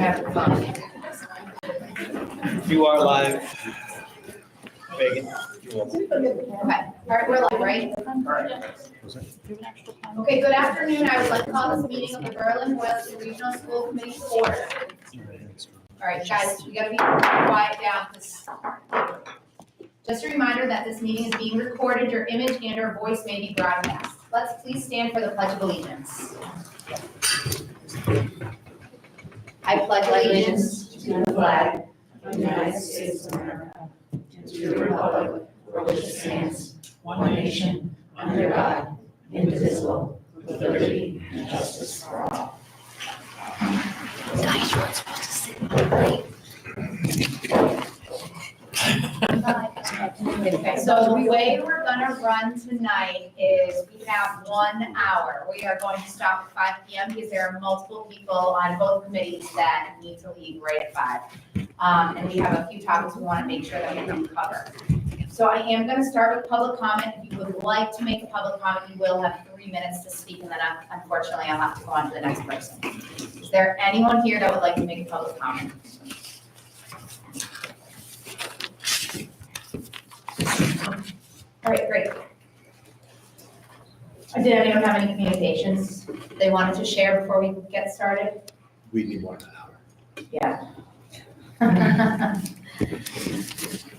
have your phone. You are live. Megan, you're welcome. Okay, all right, we're live, right? Okay, good afternoon. I would like to call this meeting of the Berlin-Boylston Regional School Committee to order. All right, guys, we gotta be quiet down. Just a reminder that this meeting is being recorded. Your image and or voice may be broadcast. Let's please stand for the Pledge of Allegiance. I pledge allegiance to the flag of the United States of America, and to the republic for which it stands, one nation, under God, indivisible, with liberty and justice for all. Guys, you're supposed to sit right. Okay, so the way we're gonna run tonight is we have 1 hour. We are going to stop at 5 p.m. because there are multiple people on both committees that need to leave right at 5. And we have a few topics we want to make sure that we can cover. So I am going to start with public comment. If you would like to make a public comment, you will have 3 minutes to speak, and then unfortunately I'll have to go on to the next person. Is there anyone here that would like to make a public comment? All right, great. Did anyone have any communications they wanted to share before we get started? We need 1 hour. Yeah.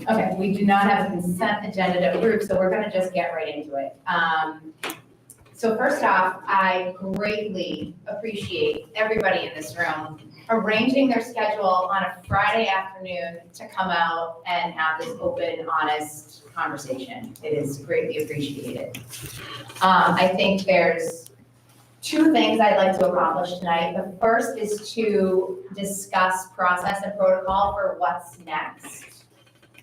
Okay, we do not have a consent agenda to approve, so we're gonna just get right into it. So first off, I greatly appreciate everybody in this room arranging their schedule on a Friday afternoon to come out and have this open, honest conversation. It is greatly appreciated. I think there's 2 things I'd like to accomplish tonight. The first is to discuss process and protocol for what's next.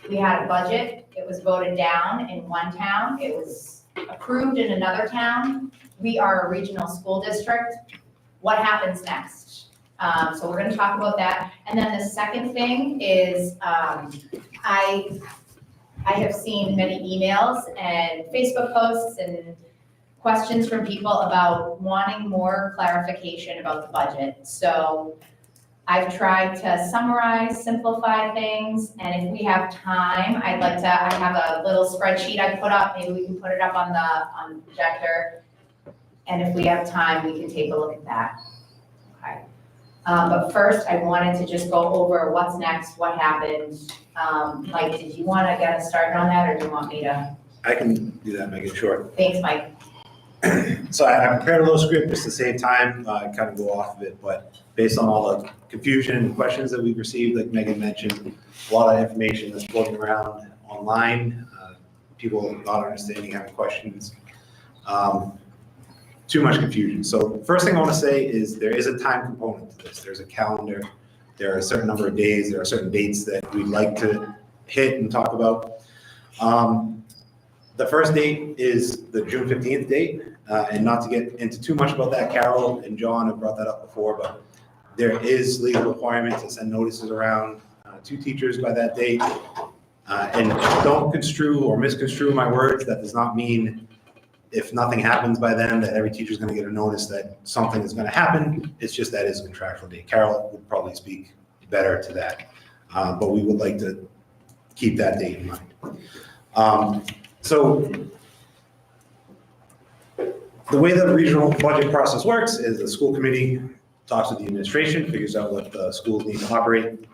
We had a budget, it was voted down in one town, it was approved in another town. We are a regional school district. What happens next? So we're gonna talk about that. And then the second thing is, I have seen many emails and Facebook posts and questions from people about wanting more clarification about the budget. So I've tried to summarize, simplify things, and if we have time, I have a little spreadsheet I put up, maybe we can put it up on the projector. And if we have time, we can take a look at that. Okay. But first, I wanted to just go over what's next, what happened. Mike, did you want to get us started on that, or do you want me to? I can do that, make it short. Thanks, Mike. So I prepared a little script just to save time, kind of go off of it, but based on all the confusion and questions that we've received, like Megan mentioned, a lot of information that's floating around online, people not understanding, having questions, too much confusion. So first thing I want to say is there is a time component to this. There's a calendar, there are a certain number of days, there are certain dates that we'd like to hit and talk about. The first date is the June 15th date, and not to get into too much about that, Carol and John have brought that up before, but there is legal requirement to send notices around to teachers by that date. And don't construe or misconstrue my words. That does not mean if nothing happens by then that every teacher is going to get a notice that something is going to happen. It's just that is a contractual date. Carol would probably speak better to that, but we would like to keep that date in mind. So the way that the regional budget process works is the school committee talks with the administration, figures out what the schools need to operate,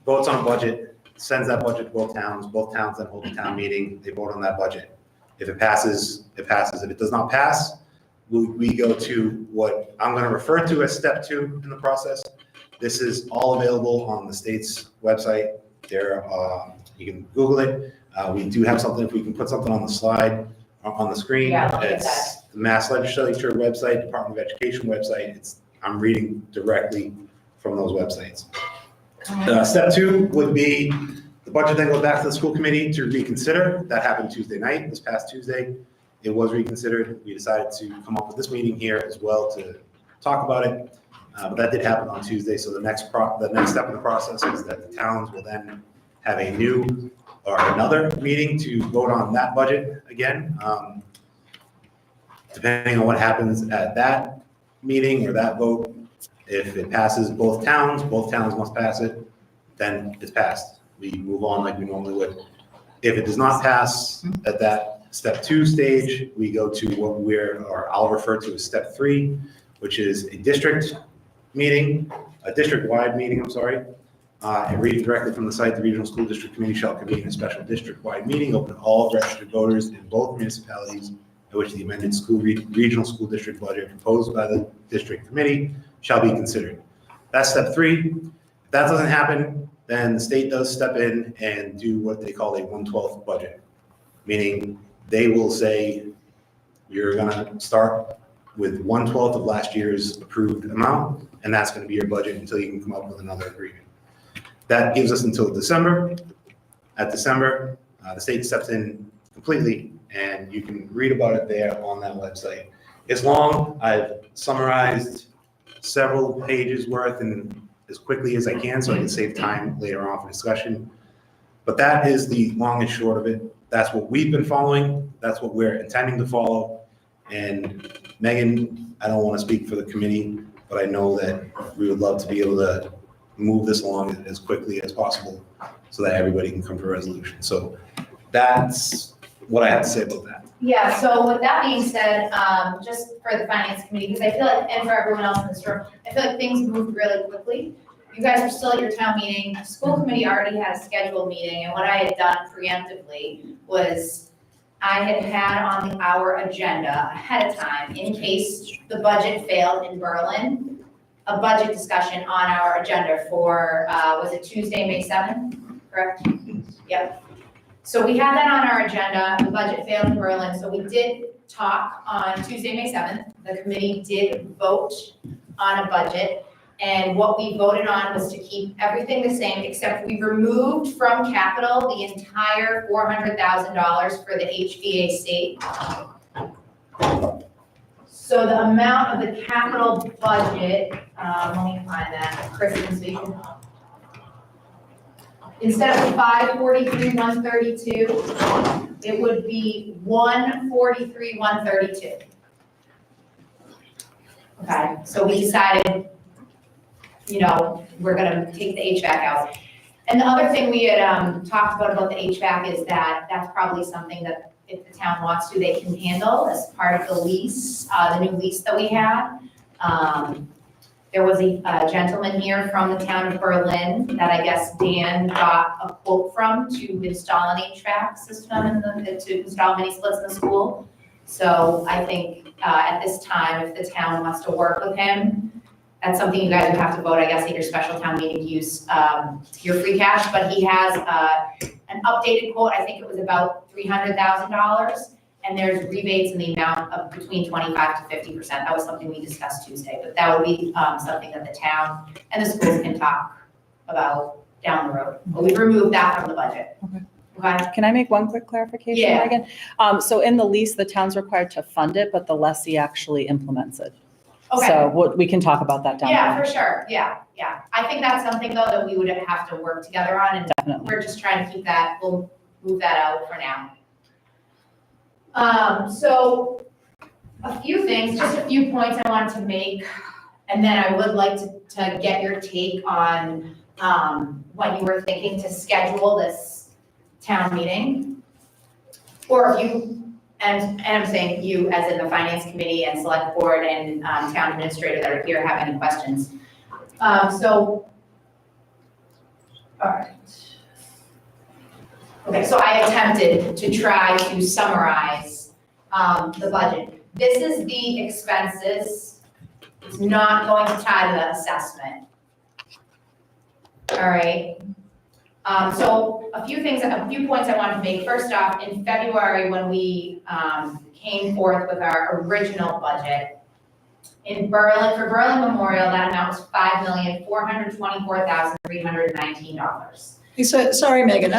votes on a budget, sends that budget to both towns then hold a town meeting, they vote on that budget. If it passes, it passes. If it does not pass, we go to what I'm going to refer to as step 2 in the process. This is all available on the state's website. There, you can Google it. We do have something, if we can put something on the slide, on the screen. Yeah, look at it's that. the Mass Legislature website, Department of Education website. I'm reading directly from those websites. Step 2 would be the budget then goes back to the school committee to reconsider. That happened Tuesday night, this past Tuesday. It was reconsidered. We decided to come up with this meeting here as well to talk about it. But that did happen on Tuesday. So the next step in the process is that the towns will then have a new or another meeting to vote on that budget again. Depending on what happens at that meeting or that vote, If it passes both towns must pass it, then it's passed. We move on like we normally would. If it does not pass at that step 2 stage, we go to or I'll refer to as step 3, which is a district-wide meeting, I'm sorry. And reading directly from the site, the Regional School District Committee shall convene a special district-wide meeting open to all registered voters in both municipalities in which the amended regional school district budget proposed by the district committee shall be considered. That's step 3. If that doesn't happen, then the state does step in and do what they call a 1/12 budget, meaning they will say, you're gonna start with 1/12 of last year's approved amount, and that's gonna be your budget until you can come up with another agreement. That gives us until December. At December, the state steps in completely, and you can read about it there on that website. It's long. I've summarized several pages worth and as quickly as I can so I can save time later on for discussion. But that is the long and short of it. That's what we've been following. That's what we're intending to follow. And Megan, I don't want to speak for the committee, but I know that we would love to be able to move this along as quickly as possible so that everybody can come to a resolution. So that's what I have to say about that. Yeah, so with that being said, just for the finance committee, because I feel like, and for everyone else in this room, I feel like things moved really quickly. You guys are still at your town meeting. The school committee already had a scheduled meeting, and what I had done preemptively was I had on our agenda ahead of time, in case the budget failed in Berlin, a budget discussion on our agenda for, was it Tuesday, May 7th, correct? Yep. So we had that on our agenda, the budget failed in Berlin, so we did talk on Tuesday, May 7th. The committee did vote on a budget, and what we voted on was to keep everything the same, except we removed from capital the entire $400,000 for the HVAC. So the amount of the capital budget, let me find that, Kristen, so you can. Instead of 543,132, it would be 143,132. Okay, so we decided, we're gonna take the HVAC out. And the other thing we had talked about the HVAC is that that's probably something that if the town wants to, they can handle as part of the lease, the new lease that we had. There was a gentleman here from the town of Berlin that I guess Dan got a quote from to install an HVAC system to install mini splits in the school. So I think at this time, if the town wants to work with him, that's something you guys would have to vote, I guess, at your special town meeting to use your free cash. But he has an updated quote. I think it was about $300,000. And there's rebates in the amount of between 25 to 50%. That was something we discussed Tuesday, but that would be something that the town and the schools can talk about down the road. But we've removed that from the budget. Okay. Can I make one quick clarification, Yeah. Megan? So in the lease, the town's required to fund it, but the lessee actually implements it. Okay. So we can talk about that down the Yeah, line. for sure. Yeah. I think that's something though that we would have to work together on, and Definitely. we're just trying to keep that, we'll move that out for now. So a few things, just a few points I wanted to make, and then I would like to get your take on what you were thinking to schedule this town meeting. Or if you, and I'm saying you as in the finance committee and select board and town administrator that are here have any questions. All right. Okay, so I attempted to try to summarize the budget. This is the expenses. It's not going to tie to the assessment. All right. So a few points I want to make. First off, in February, when we came forth with our original budget, for Berlin Memorial, that amount was $5,424,319. So, sorry, Megan,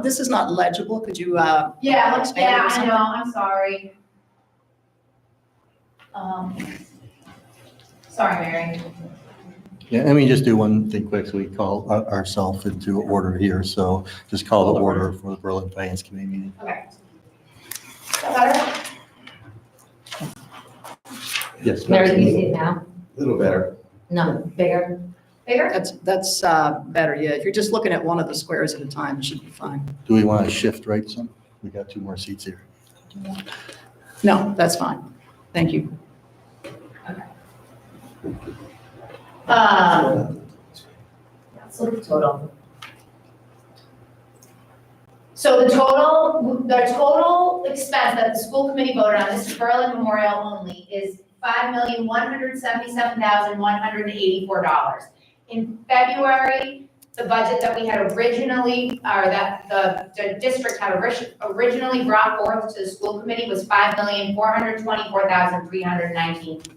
this is not legible. Could you, Yeah, expand it or I something? know, I'm sorry. Sorry, Mary. Yeah, let me just do one thing quick, so we call ourselves into order here, so just call the order for the Berlin Finance Committee meeting. Okay. Is that better? Yes. Mary, can you see it now? A little better. No, bigger. Bigger? That's better, yeah. If you're just looking at one of the squares at a time, it should be fine. Do we want to shift right some? We got 2 more seats here. No, that's fine. Thank you. Let's look at total. So the total expense that the school committee voted on, this is Berlin Memorial only, is $5,177,184. In February, the budget that we had originally, or that the district had originally brought forth to the school committee was $5,424,319.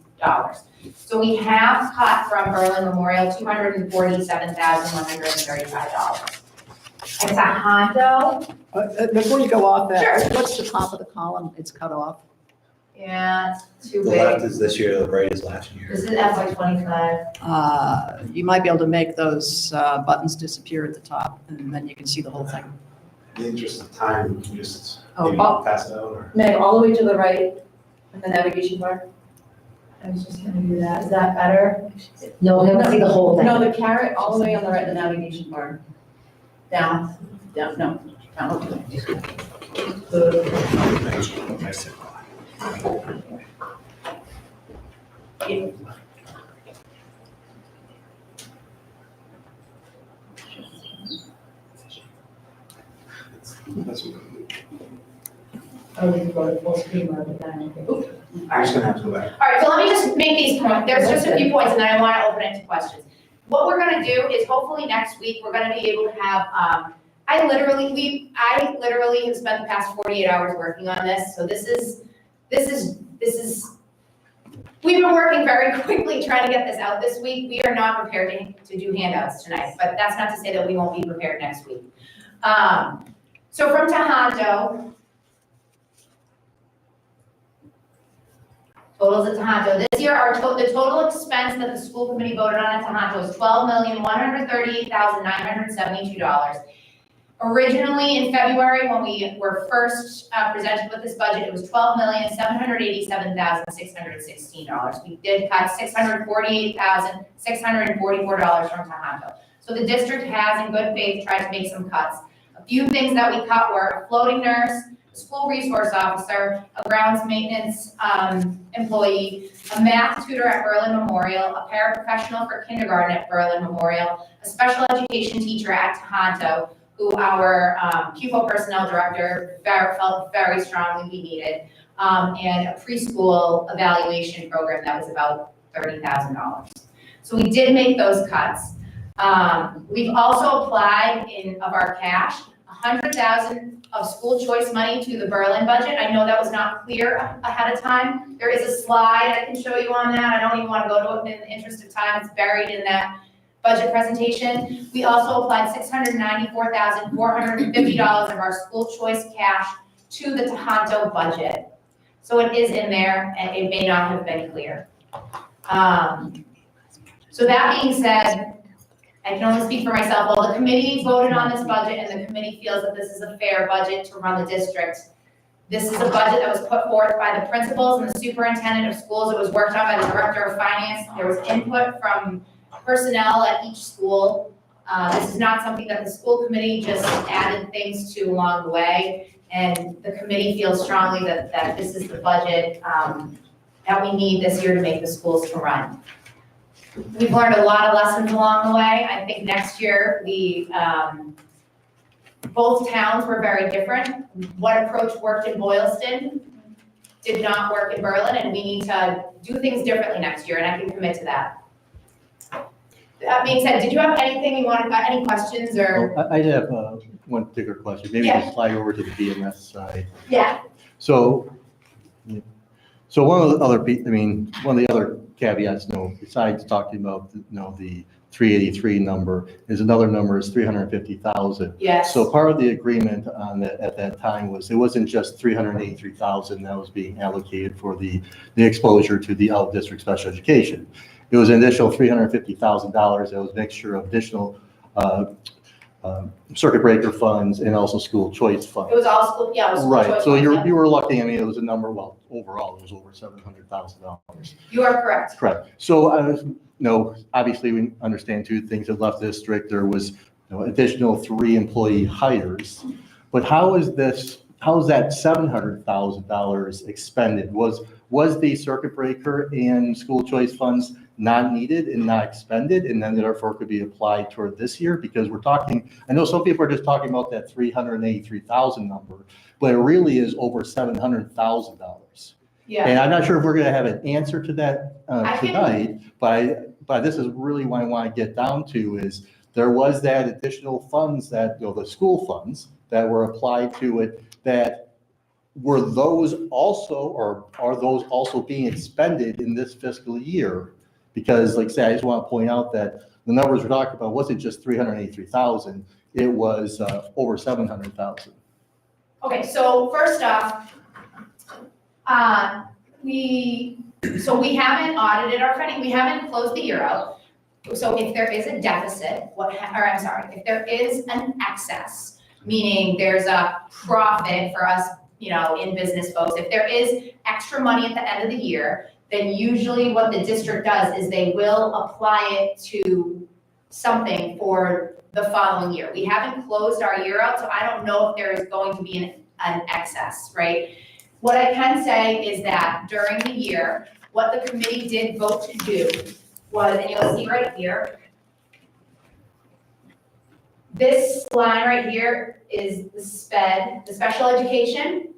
So we have cut from Berlin Memorial $247,135. It's a Hondo. Before you go off that, Sure. what's the top of the column? It's cut off. Yeah, it's too The left big. is this year, the right is last year. This is FY '25. You might be able to make those buttons disappear at the top, and then you can see the whole thing. In the interest of time, we can just Oh, maybe oh. pass it out or. Meg, all the way to the right in the navigation bar. I was just gonna do that. Is that better? No, we want to see the whole thing. No, the carrot all the way on the right, the navigation bar. Down, down, no, down. Oh, we can go to full screen mode, but then. I'm just gonna have to go back. All right, so let me just make these points. There's just a few points and then I want to open it to questions. What we're gonna do is hopefully next week, we're gonna be able to have, I literally have spent the past 48 hours working on this. So this is, we've been working very quickly trying to get this out this week. We are not prepared to do handouts tonight, but that's not to say that we won't be prepared next week. So from Tohoto, totals at Tohoto. This year, the total expense that the school committee voted on at Tohoto is $12,138,972. Originally, in February, when we were first presented with this budget, it was $12,787,616. We did cut $648,644 from Tohoto. So the district has, in good faith, tried to make some cuts. A few things that we cut were a floating nurse, a school resource officer, a grounds maintenance employee, a math tutor at Berlin Memorial, a paraprofessional for kindergarten at Berlin Memorial, a special education teacher at Tohoto, who our pupil personnel director felt very strongly we needed, and a preschool evaluation program that was about $30,000. So we did make those cuts. We've also applied of our cash, $100,000 of school choice money to the Berlin budget. I know that was not clear ahead of time. There is a slide I can show you on that. I don't even want to go to it in the interest of time. It's buried in that budget presentation. We also applied $694,450 of our school choice cash to the Tohoto budget. So it is in there and it may not have been clear. So that being said, I can only speak for myself. Well, the committee voted on this budget and the committee feels that this is a fair budget to run the district. This is a budget that was put forth by the principals and the superintendent of schools. It was worked on by the director of finance. There was input from personnel at each school. This is not something that the school committee just added things to along the way. And the committee feels strongly that this is the budget that we need this year to make the schools to run. We've learned a lot of lessons along the way. I think next year, both towns were very different. What approach worked in Boylston did not work in Berlin, and we need to do things differently next year, and I can commit to that. That being said, did you have anything you wanted, any questions or? Oh, I have one particular question. Maybe Yeah. just slide over to the BMS side. Yeah. So one of the other, one of the other caveats, besides talking about, the 383 number, is another number is 350,000. Yes. So part of the agreement on that at that time was it wasn't just 383,000 that was being allocated for the exposure to the out district special education. It was an additional $350,000. That was a mixture of additional circuit breaker funds and also school choice funds. It was all school, yeah, it was school Right, choice so funds, you yeah. were lucky, it was a number, well, overall, it was over $700,000. You are correct. Correct. So obviously we understand two things that left the district. There was additional 3 employee hires. But how is that $700,000 expended? Was the circuit breaker and school choice funds not needed and not expended, and then therefore could be applied toward this year? Because we're talking, I know some people are just talking about that 383,000 number, but it really is over $700,000. Yeah. And I'm not sure if we're gonna have an answer to that I can- tonight, but this is really what I want to get down to is there was that additional funds that, the school funds that were applied to it, that were those also, or are those also being expended in this fiscal year? Because like I said, I just want to point out that the numbers we're talking about wasn't just 383,000, it was over 700,000. Okay, so first off, we haven't audited our funding, we haven't closed the year out. So if there is a deficit, if there is an excess, meaning there's a profit for us, in business folks, if there is extra money at the end of the year, then usually what the district does is they will apply it to something for the following year. We haven't closed our year out, so I don't know if there is going to be an excess, right? What I can say is that during the year, what the committee did vote to do was, and you'll see right here, this line right here is the special education.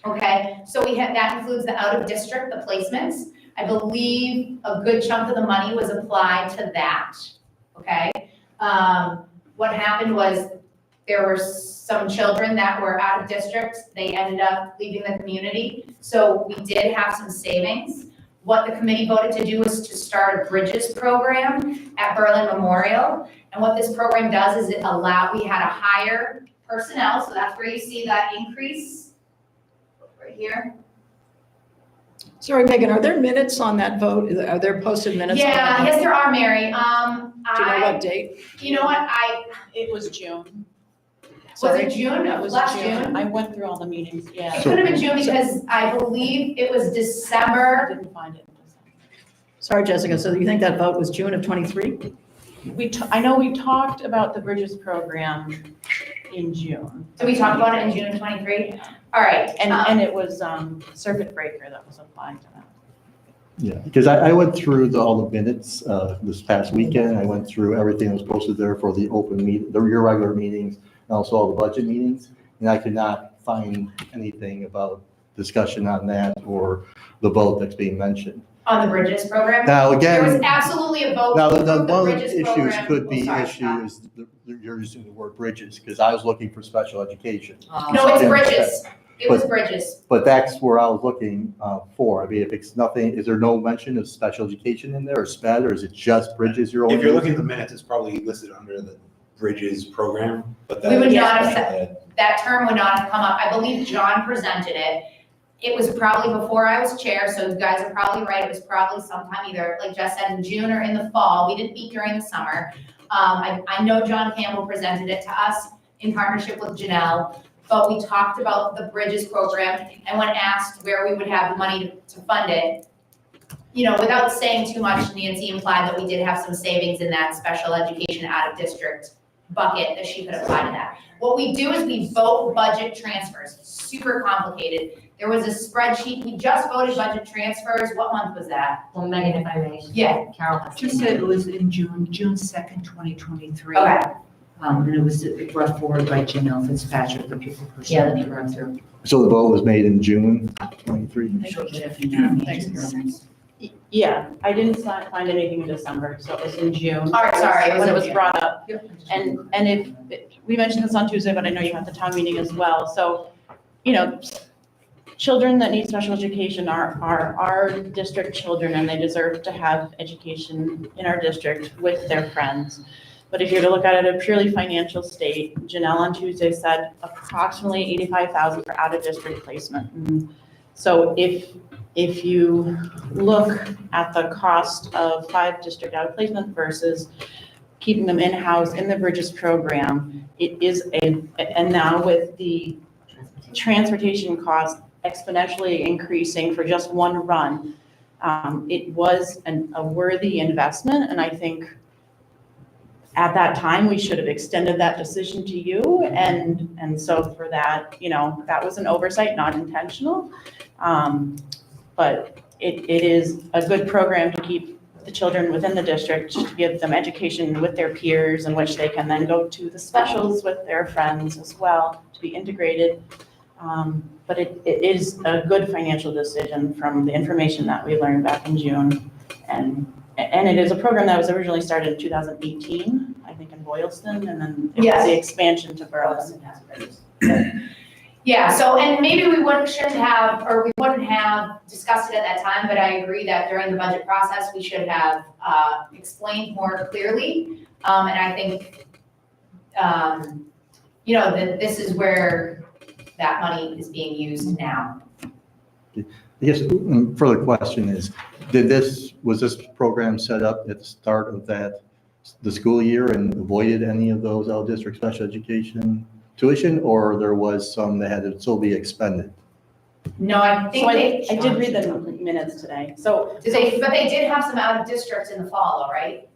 Okay, so that includes the out of district, the placements. I believe a good chunk of the money was applied to that, okay? What happened was there were some children that were out of district, they ended up leaving the community. So we did have some savings. What the committee voted to do was to start a Bridges program at Berlin Memorial. And what this program does is we had a higher personnel, so that's where you see that increase right here. Sorry, Megan, are there minutes on that vote? Are there posted minutes? on that vote? Yes, there are, Mary. Do you know what date? You know what, It was June. was it June, It was last June? I went through all the meetings, yeah. It could have been June because I believe it was I December. didn't find it. Sorry, Jessica, so you think that vote was June of '23? I know we talked about the Bridges program in June. So we talked about it in June of '23? All right. And it was circuit breaker that was applied to that. Yeah, because I went through all the minutes this past weekend. I went through everything that was posted there for the open meeting, your regular meetings, and also all the budget meetings. And I could not find anything about discussion on that or the vote that's being mentioned. On the Bridges program? Now, again. There was absolutely a vote Now, to one approve the of the Bridges issues program. could be Oh, sorry, Scott. issues, you're using the word bridges, because I was looking for special education. No, it's Yeah. Bridges. It was Bridges. But that's where I was looking for. I mean, if it's nothing, is there no mention of special education in there or SPED, or is it just bridges you're only? If you're looking at the minutes, it's probably listed under the Bridges program, but that. We would not have special said- ed. That term would not have come up. I believe John presented it. It was probably before I was chair, so you guys are probably right. It was probably sometime either, like Jess said, in June or in the fall. We didn't meet during the summer. I know John Campbell presented it to us in partnership with Janelle, but we talked about the Bridges program, and when asked where we would have the money to fund it, without saying too much, Nancy implied that we did have some savings in that special education out of district bucket that she could apply to that. What we do is we vote budget transfers, super complicated. There was a spreadsheet, we just voted budget transfers, what month was that? Well, Megan, if I may. Yeah. Carol has. Just said it was in June 2nd, 2023. Okay, And it was brought forward by Janelle Fitzpatrick, the people who said it run through. So the vote was made in June 23? Yeah, I didn't find anything in December, so it was in June. All right, sorry, it was When it in was June. brought up. And we mentioned this on Tuesday, but I know you have the town meeting as well. So, children that need special education are our district children, and they deserve to have education in our district with their friends. But if you're to look at it at a purely financial state, Janelle on Tuesday said approximately $85,000 for out-of-district placement. And so if you look at the cost of 5 district out-of-placement versus keeping them in-house in the Bridges program, it is and now with the transportation cost exponentially increasing for just one run, It was a worthy investment, and I think at that time, we should have extended that decision to you, and so for that, that was an oversight, not intentional. But it is a good program to keep the children within the district, to give them education with their peers, in which they can then go to the specials with their friends as well, to be integrated. But it is a good financial decision from the information that we learned back in June. And it is a program that was originally started in 2018, I think in Boylston, and then it was the expansion to Berlin. Yeah, so, and maybe we wouldn't have discussed it at that time, but I agree that during the budget process, we should have explained more clearly. And I think, that this is where that money is being used now. I guess further question is, was this program set up at the start of the school year and avoided any of those out-of-district special education tuition, or there was some that had to still be expended? No, I think I did read the minutes today. So but they did have some out of districts in the fall, though, right?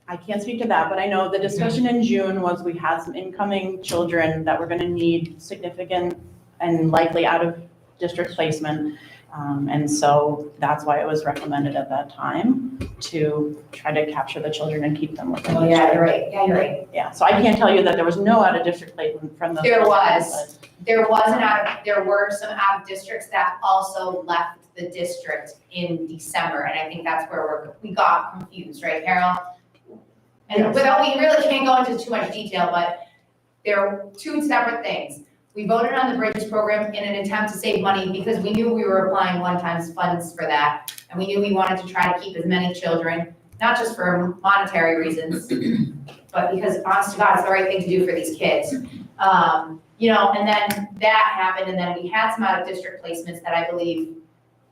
I can't speak to that, but I know the discussion in June was we had some incoming children that were going to need significant and likely out of district placement. And so that's why it was recommended at that time to try to capture the children and keep them within the district. Yeah, you're right. Yeah, you're right. Yeah, so I can't tell you that there was no out of district placement from the. There were some out of districts that also left the district in December, and I think that's where we got confused, right, Carol? And we really can't go into too much detail, but there are two separate things. We voted on the Bridges program in an attempt to save money because we knew we were applying one-time funds for that. And we knew we wanted to try to keep as many children, not just for monetary reasons, but because honest to God, it's the right thing to do for these kids. And then that happened, and then we had some out-of-district placements that I believe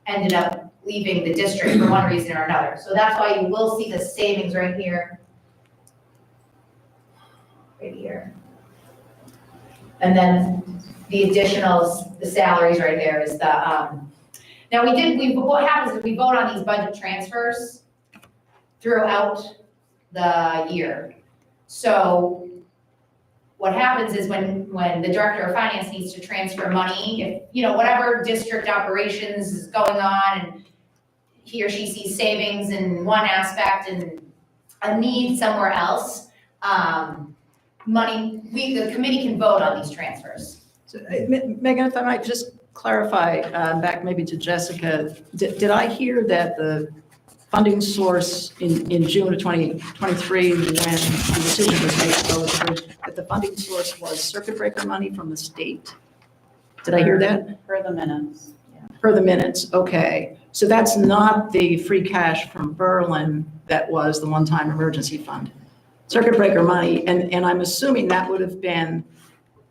ended up leaving the district for one reason or another. So that's why you will see the savings right here. Right here. And then the additionals, the salaries right there is the, now what happens is we vote on these budget transfers throughout the year. So what happens is when the director of finance needs to transfer money, if, whatever district operations is going on and he or she sees savings in one aspect and a need somewhere else, the committee can vote on these transfers. So, Megan, if I might just clarify, back maybe to Jessica, did I hear that the funding source in June of 2023, when the decision was made to go with the bridge, that the funding source was circuit breaker money from the state? Did I hear that? Per the minutes. Yeah. Per the minutes, okay. So that's not the free cash from Berlin that was the one-time emergency fund. Circuit breaker money, and I'm assuming that would have been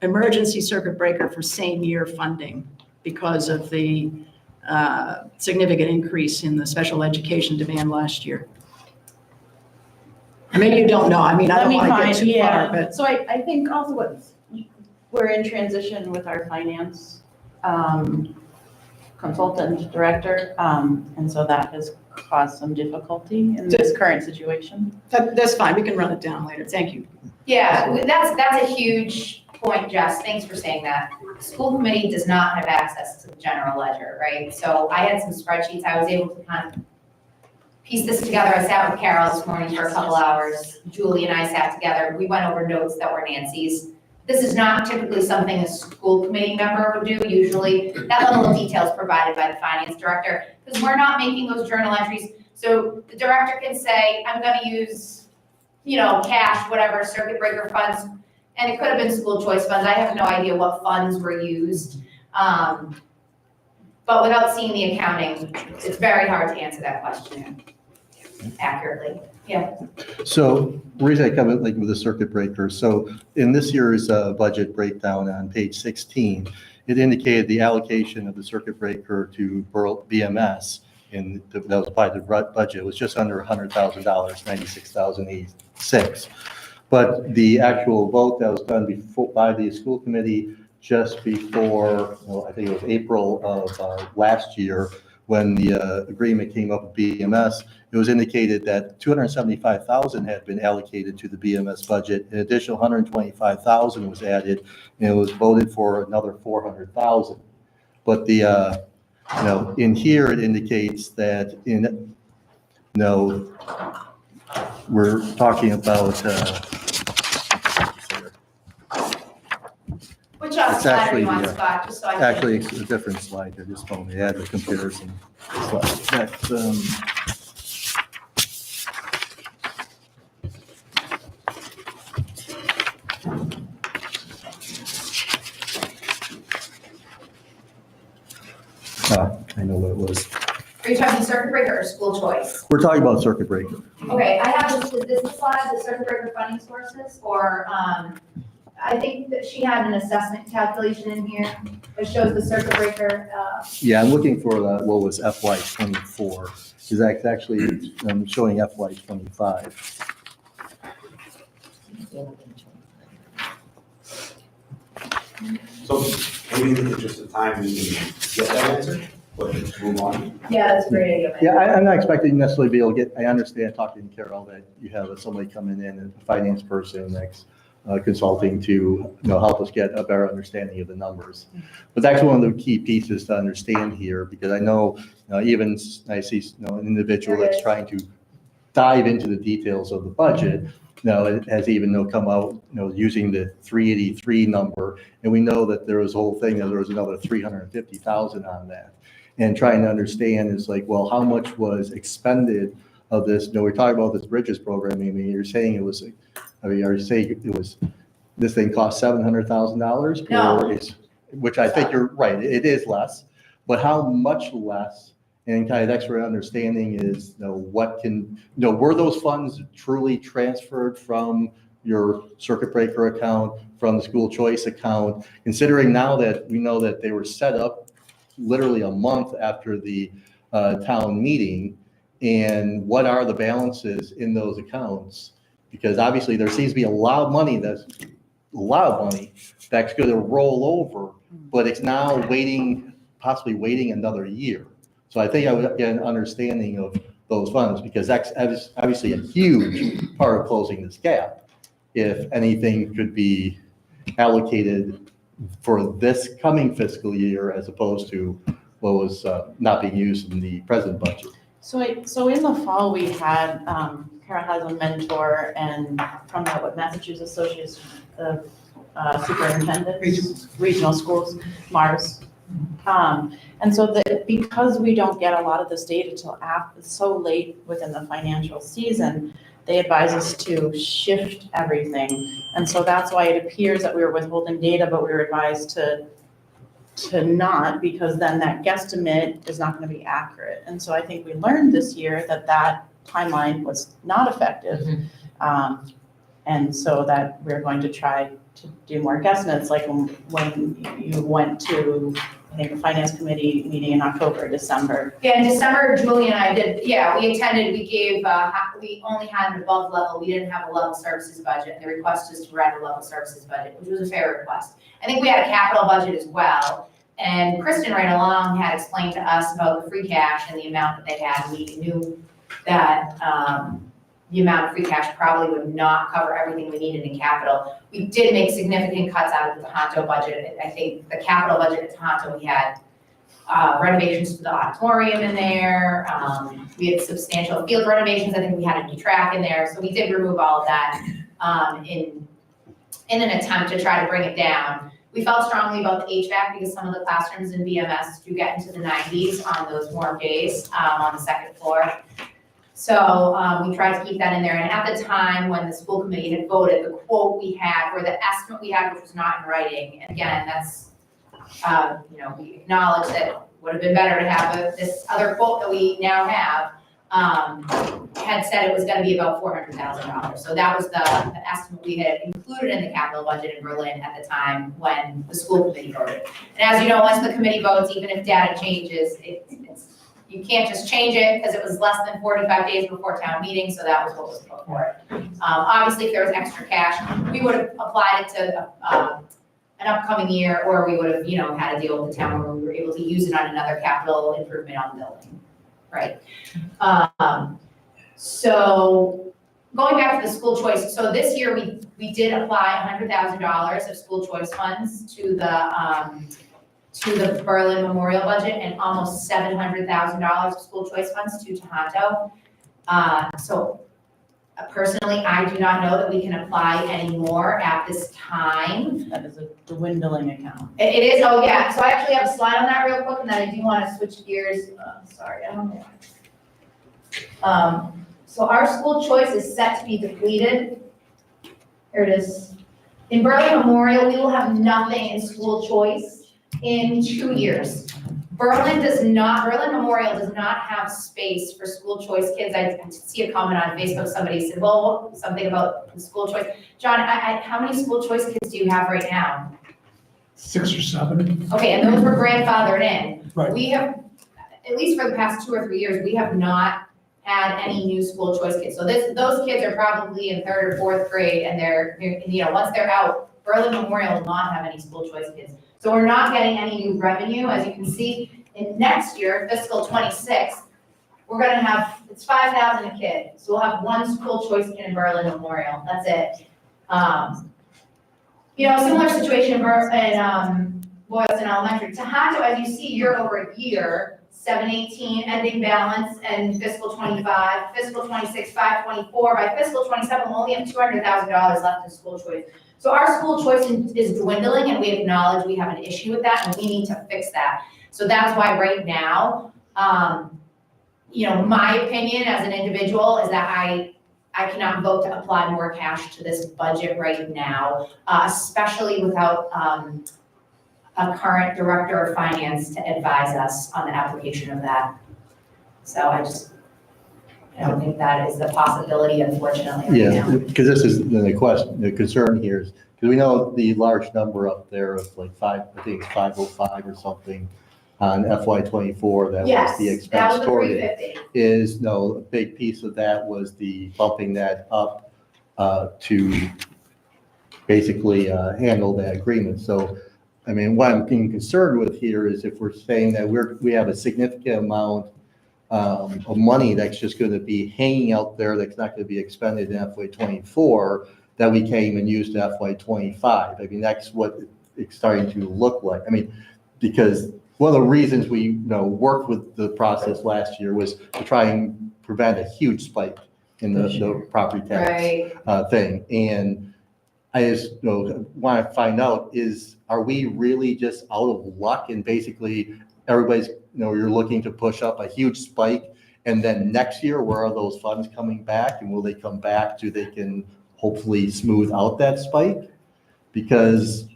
emergency circuit breaker for same year funding because of the significant increase in the special education demand last year. Maybe you don't know, I mean, I don't want to get too far, but. So I think also we're in transition with our finance consultant director, and so that has caused some difficulty in this current situation. That's fine, we can run it down later, thank you. Yeah, that's a huge point, Jess, thanks for saying that. The school committee does not have access to the general ledger, right? So I had some spreadsheets, I was able to kind of piece this together. I sat with Carol this morning for a couple hours. Julie and I sat together, we went over notes that were Nancy's. This is not typically something a school committee member would do. Usually that level of detail is provided by the finance director because we're not making those journal entries. So the director can say, I'm going to use, cash, whatever, circuit breaker funds. And it could have been school choice funds. I have no idea what funds were used. But without seeing the accounting, it's very hard to answer that question accurately. Yeah. So the reason I come in with the circuit breaker, so in this year's budget breakdown on page 16, it indicated the allocation of the circuit breaker to BMS, and that was applied to the budget, was just under $100,000, $96,086. But the actual vote that was done by the school committee just before, I think it was April of last year, when the agreement came up with BMS, it was indicated that 275,000 had been allocated to the BMS budget. An additional 125,000 was added, and it was voted for another 400,000. But the, in here, it indicates that we're talking about, Which It's slide are actually you on, the, Scott, just so I can. actually, it's a different slide. I just told me, add the comparison slide. That's, I know what it was. Are you talking circuit breaker or school choice? We're talking about circuit breaker. Okay, I have this, is this the slide, the circuit breaker funding sources, or, I think that she had an assessment calculation in here that shows the circuit breaker, Yeah, I'm looking for what was FY '24. Is actually, I'm showing FY '25. So maybe in the interest of time, we can get that answer, but move on. yeah, that's a great idea. Yeah, I'm not expecting necessarily to be able to get, I understand talking to Carol that you have somebody coming in, a finance person that's consulting to, help us get a better understanding of the numbers. But that's one of the key pieces to understand here, because I know, even I see, an individual that's trying to dive into the details of the budget, it has even come out, using the 383 number, and we know that there was a whole thing, that there was another 350,000 on that. And trying to understand is like, well, how much was expended of this? We're talking about this bridges program. I mean, you're saying it was, are you saying it was, this thing cost $700,000? No. Which I think you're right, it is less, but how much less? And kind of extra understanding is, what can, were those funds truly transferred from your circuit breaker account, from the school choice account, considering now that we know that they were set up literally a month after the town meeting, and what are the balances in those accounts? Because obviously there seems to be a lot of money that's going to roll over, but it's now possibly waiting another year. So I think I would get an understanding of those funds, because that's obviously a huge part of closing this gap. If anything could be allocated for this coming fiscal year as opposed to what was not being used in the present budget. So in the fall, we had, Carol has a mentor and from the Massachusetts Association of Superintendents, Regional Schools, Mars. And so because we don't get a lot of this data till so late within the financial season, they advise us to shift everything. And so that's why it appears that we were withholding data, but we were advised to not, because then that guesstimate is not going to be accurate. And so I think we learned this year that timeline was not effective. And so that we're going to try to do more guesstimates, like when you went to, I think, the finance committee meeting in October, December. Yeah, in December, Julie and I did, we attended, we gave, we only had an above level, we didn't have a level services budget. The request is to write a level services budget, which was a fair request. I think we had a capital budget as well. And Kristen right along had explained to us about the free cash and the amount that they had. We knew that the amount of free cash probably would not cover everything we needed in capital. We did make significant cuts out of the Tohoto budget. I think the capital budget at Tohoto, we had renovations to the auditorium in there. We had substantial field renovations. I think we had a new track in there. So we did remove all of that in an attempt to try to bring it down. We felt strongly about the HVAC because some of the classrooms in BMS do get into the 90s on those warm days on the second floor. So we tried to keep that in there. And at the time when the school committee had voted, the quote we had, or the estimate we had, which was not in writing, and again, that's, we acknowledge that it would have been better to have this other quote that we now have, had said it was going to be about $400,000. So that was the estimate we had included in the capital budget in Berlin at the time when the school committee voted. And as you know, once the committee votes, even if data changes, you can't just change it because it was less than 45 days before town meeting, so that was what was put for it. Obviously, if there was extra cash, we would have applied it to an upcoming year, or we would have, had a deal with the town where we were able to use it on another capital improvement on the building, right? So going back to the school choice, so this year we did apply $100,000 of school choice funds to the Berlin Memorial budget and almost $700,000 of school choice funds to Tohoto. So personally, I do not know that we can apply any more at this time. That is a dwindling account. It is, oh yeah, so I actually have a slide on that real quick, and then I do want to switch gears, sorry, I don't know. So our school choice is set to be depleted. Here it is. In Berlin Memorial, we will have nothing in school choice in 2 years. Berlin Memorial does not have space for school choice kids. I see a comment on Facebook, somebody said, well, something about the school choice. John, how many school choice kids do you have right now? 6 or 7. Okay, and those were grandfathered in. Right. We have, at least for the past 2 or 3 years, we have not had any new school choice kids. So those kids are probably in 3rd or 4th grade, and they're once they're out, Berlin Memorial will not have any school choice kids. So we're not getting any new revenue. As you can see, in next year, fiscal 26, we're gonna have, it's 5,000 a kid. So we'll have 1 school choice kid in Berlin Memorial, that's it. Similar situation in Boylston Elementary. Tohoto, as you see, year over year, 718 ending balance, and fiscal 25, fiscal 26, 524. By fiscal 27, we'll only have $200,000 left in school choice. So our school choice is dwindling, and we acknowledge we have an issue with that, and we need to fix that. So that's why right now, my opinion as an individual is that I cannot vote to apply more cash to this budget right now, especially without a current director of finance to advise us on the application of that. So I don't think that is the possibility, unfortunately, right now. Yeah, because this is the question, the concern here is, because we know the large number up there of like I think it's 505 or something on FY '24, that was the Yes, that expense was the toward it. 350. A big piece of that was the bumping that up to basically handle that agreement. So, I mean, what I'm being concerned with here is if we're saying that we have a significant amount of money that's just going to be hanging out there that's not going to be expended in FY '24 that we can't even use to FY '25. I mean, that's what it's starting to look like. I mean, because one of the reasons we worked with the process last year was to try and prevent a huge spike in the property tax thing. And I just want to find out are we really just out of luck, and basically everybody's you're looking to push up a huge spike, and then next year where are those funds coming back, and will they come back so they can hopefully smooth out that spike? Because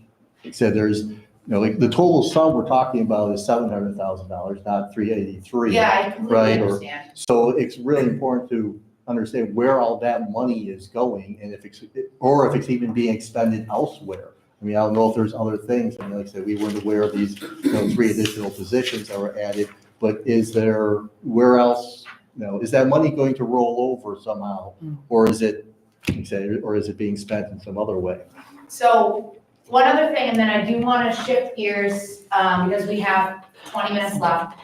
like I said, there's like the total sum we're talking about is $700,000, not 383. Yeah, I completely right? understand. So it's really important to understand where all that money is going, and if it's even being expended elsewhere. I mean, I don't know if there's other things. I mean, like I said, we weren't aware of these 3 additional positions that were added, but where else, is that money going to roll over somehow? Or is it being spent in some other way? So one other thing, and then I do want to shift gears because we have 20 minutes left.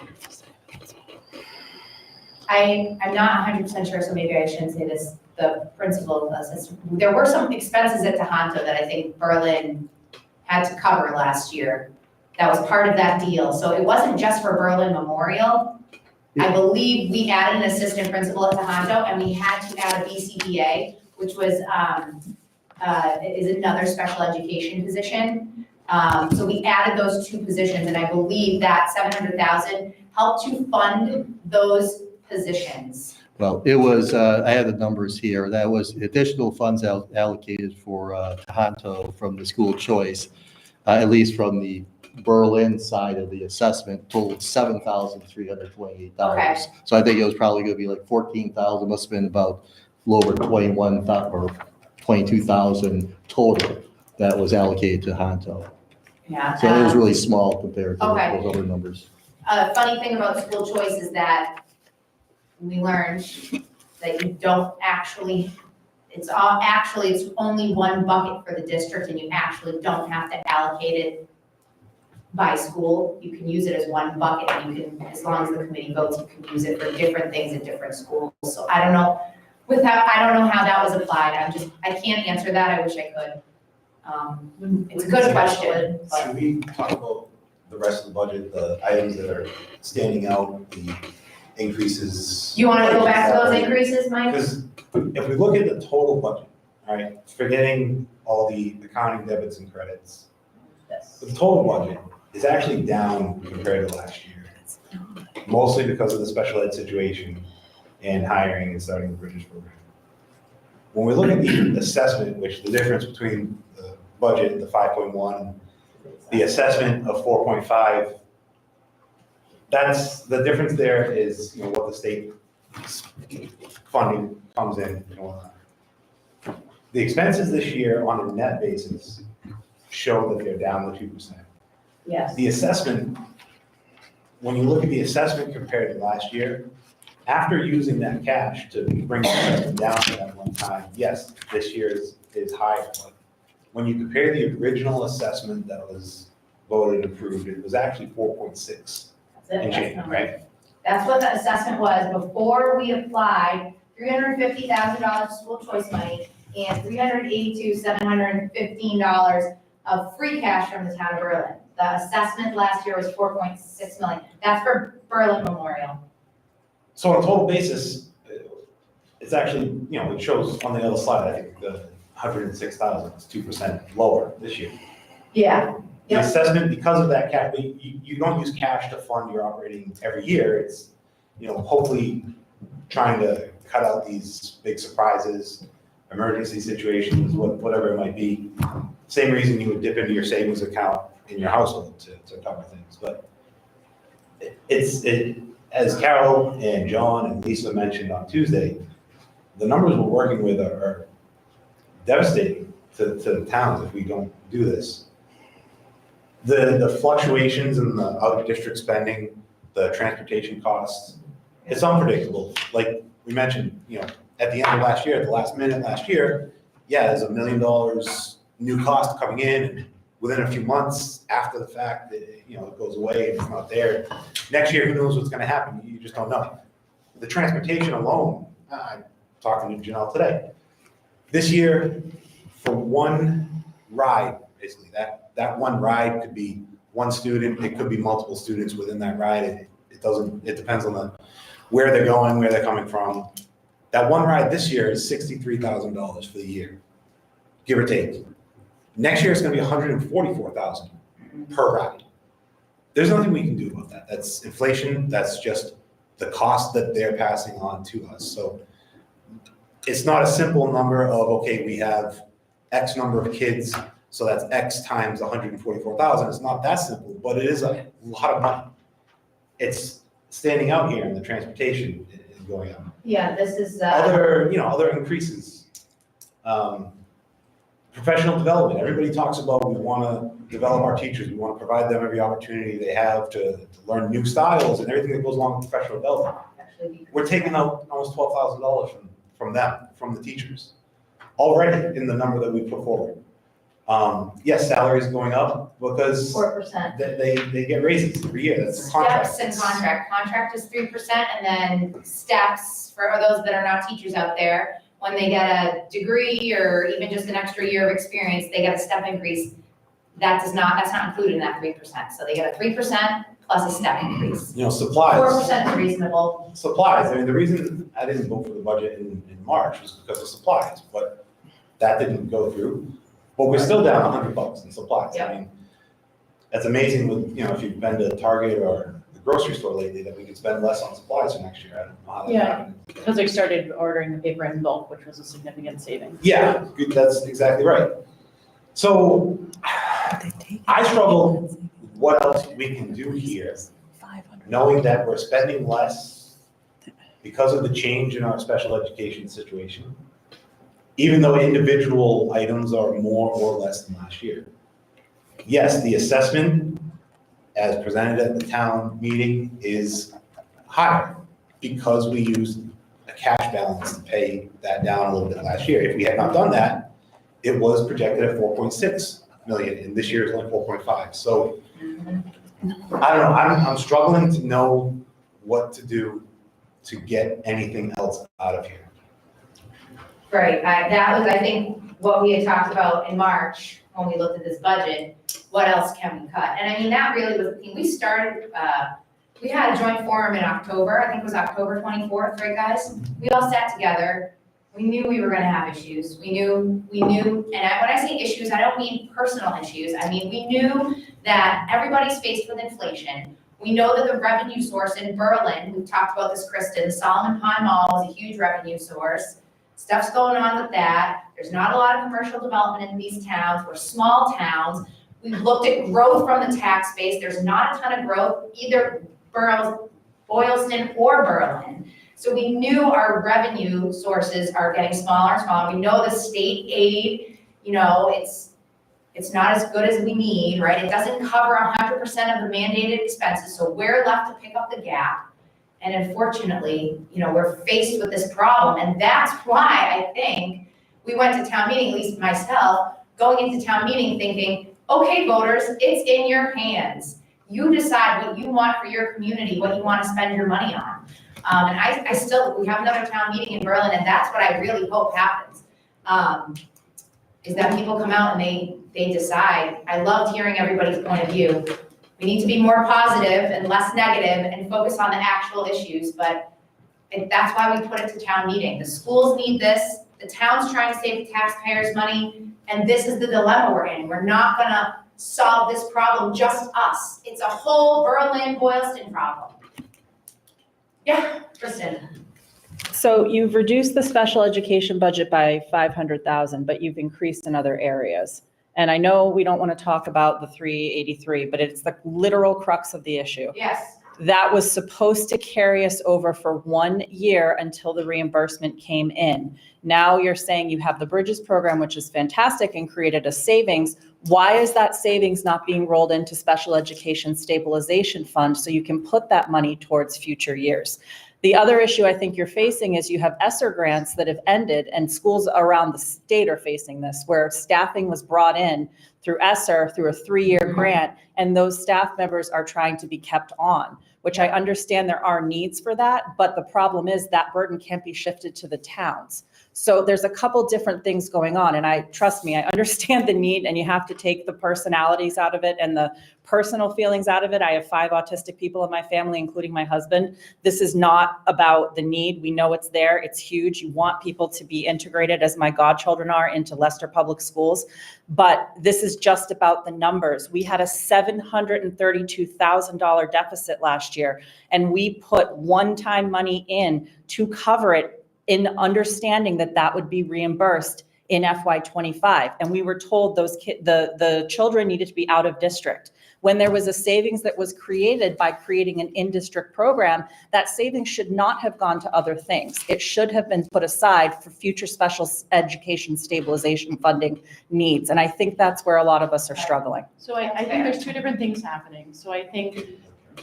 I'm not 100% sure, so maybe I shouldn't say this. The principal of the system. There were some expenses at Tohoto that I think Berlin had to cover last year. That was part of that deal. So it wasn't just for Berlin Memorial. I believe we added an assistant principal at Tohoto, and we had to add a BCBA, which was is another special education position. So we added those 2 positions, and I believe that $700,000 helped to fund those positions. Well, it was, I have the numbers here. That was additional funds allocated for Tohoto from the school choice, at least from the Berlin side of the assessment, totaled $7,328. Okay. So I think it was probably going to be like 14,000, must have been about a little over 21,000 or 22,000 total that was allocated to Tohoto. Yeah. So it was really small compared to Okay. those other numbers. Funny thing about school choice is that we learned that you don't actually it's only one bucket for the district, and you actually don't have to allocate it by school. You can use it as one bucket, and you can, as long as the committee votes, you can use it for different things at different schools. So I don't know, I don't know how that was applied. I can't answer that. I wish I could. It's a good question, but Should we talk about the rest of the budget, the items that are standing out, the increases? you want to go back to those increases, Mike? Because if we look at the total budget, all right, forgetting all the accounting debits and credits, the total budget is actually down compared to last year. Mostly because of the special ed situation and hiring and starting the British program. When we look at the assessment, which the difference between the budget, the 5.1, the assessment of 4.5, that's, the difference there is, what the state funding comes in and whatnot. The expenses this year on a net basis show that they're down to 2%. Yes. The assessment, when you look at the assessment compared to last year, after using that cash to bring the assessment down to that one time, yes, this year is higher. But when you compare the original assessment that was voted and approved, it was actually 4.6 and change, right? That's what the assessment was before we applied $350,000 school choice money and $382,715 of free cash from the town of Berlin. The assessment last year was 4.6 million. That's for Berlin Memorial. So on a total basis, it's actually, it shows on the other slide, I think the 106,000 is 2% lower this year. Yeah. The Yep. assessment, because of that cap, you don't use cash to fund your operating every year. It's, hopefully trying to cut out these big surprises, emergency situations, whatever it might be. Same reason you would dip into your savings account in your household to cover things. But as Carol and John and Lisa mentioned on Tuesday, the numbers we're working with are devastating to the towns if we don't do this. The fluctuations in the out-of-district spending, the transportation costs, it's unpredictable. Like we mentioned, at the end of last year, at the last minute last year, there's $1 million new cost coming in, and within a few months after the fact, it goes away and it's not there. Next year, who knows what's gonna happen? You just don't know. The transportation alone, I'm talking to Janelle today. This year, for one ride, basically, that one ride could be one student, it could be multiple students within that ride. It depends on where they're going, where they're coming from. That one ride this year is $63,000 for the year, give or take. Next year, it's gonna be $144,000 per ride. There's nothing we can do about that. That's inflation, that's just the cost that they're passing on to us. So it's not a simple number of, okay, we have X number of kids, so that's X times 144,000. It's not that simple, but it is a lot of money. It's standing out here in the transportation is going up. Yeah, this is, Other increases. Professional development, everybody talks about, we want to develop our teachers, we want to provide them every opportunity they have to learn new styles and everything that goes along with professional development. We're taking out almost $12,000 from them, from the teachers, already in the number that we put forward. Yes, salary is going up because 4%. they get raises every year, that's contract. Steps and contract. Contract is 3%, and then steps, for those that are not teachers out there, when they get a degree or even just an extra year of experience, they get a step increase. That's not included in that 3%. So they get a 3% plus a step increase. Supplies. 4% is reasonable. Supplies, I mean, the reason I didn't vote for the budget in March was because of supplies, but that didn't go through. But we're still down $100 in supplies. Yeah. I mean, that's amazing with, if you've been to Target or the grocery store lately, that we could spend less on supplies for next year. I don't know how that Yeah. happened. Because they started ordering the paper in bulk, which was a significant savings. Yeah, good, that's exactly right. So I struggle with what else we can do here, knowing that we're spending less because of the change in our special education situation, even though individual items are more or less than last year. Yes, the assessment as presented at the town meeting is higher because we used a cash balance to pay that down a little bit last year. If we had not done that, it was projected at 4.6 million, and this year it's only 4.5. So I don't know, I'm struggling to know what to do to get anything else out of here. Right, that was, I think, what we had talked about in March, when we looked at this budget, what else can we cut? And I mean, that really was the thing, we started, we had a joint forum in October, I think it was October 24th, right, guys? We all sat together, we knew we were gonna have issues, we knew, when I say issues, I don't mean personal issues, I mean, we knew that everybody's faced with inflation. We know that the revenue source in Berlin, we've talked about this, Kristen, the Solomon Pond Mall is a huge revenue source. Stuff's going on with that. There's not a lot of commercial development in these towns. We're small towns. We've looked at growth from the tax base. There's not a ton of growth, either Boylston or Berlin. So we knew our revenue sources are getting smaller and smaller. We know the state aid, you know, it's not as good as we need, right? It doesn't cover 100% of the mandated expenses, so we're left to pick up the gap. And unfortunately, you know, we're faced with this problem, and that's why I think we went to town meeting, at least myself, going into town meeting thinking, okay, voters, it's in your hands. You decide what you want for your community, what you want to spend your money on. And I still, we have another town meeting in Berlin, and that's what I really hope happens, is that people come out and they decide. I loved hearing everybody's point of view. We need to be more positive and less negative and focus on the actual issues, but that's why we put it to town meeting. The schools need this, the town's trying to save the taxpayers money, and this is the dilemma we're in. We're not gonna solve this problem, just us. It's a whole Berlin-Boylston problem. Yeah, Kristen. So you've reduced the special education budget by 500,000, but you've increased in other areas. And I know we don't want to talk about the 383, but it's the literal crux of the issue. Yes. That was supposed to carry us over for 1 year until the reimbursement came in. Now you're saying you have the Bridges program, which is fantastic and created a savings. Why is that savings not being rolled into special education stabilization fund so you can put that money towards future years? The other issue I think you're facing is you have ESSER grants that have ended, and schools around the state are facing this, where staffing was brought in through ESSER through a 3-year grant, and those staff members are trying to be kept on, which I understand there are needs for that, but the problem is that burden can't be shifted to the towns. So there's a couple different things going on, and trust me, I understand the need, and you have to take the personalities out of it and the personal feelings out of it. I have 5 autistic people in my family, including my husband. This is not about the need. We know it's there. It's huge. You want people to be integrated, as my godchildren are, into Leicester Public Schools. But this is just about the numbers. We had a $732,000 deficit last year, and we put one-time money in to cover it, in understanding that that would be reimbursed in FY25. And we were told the children needed to be out of district. When there was a savings that was created by creating an in-district program, that savings should not have gone to other things. It should have been put aside for future special education stabilization funding needs. And I think that's where a lot of us are struggling. So I think there's 2 different things happening. So I think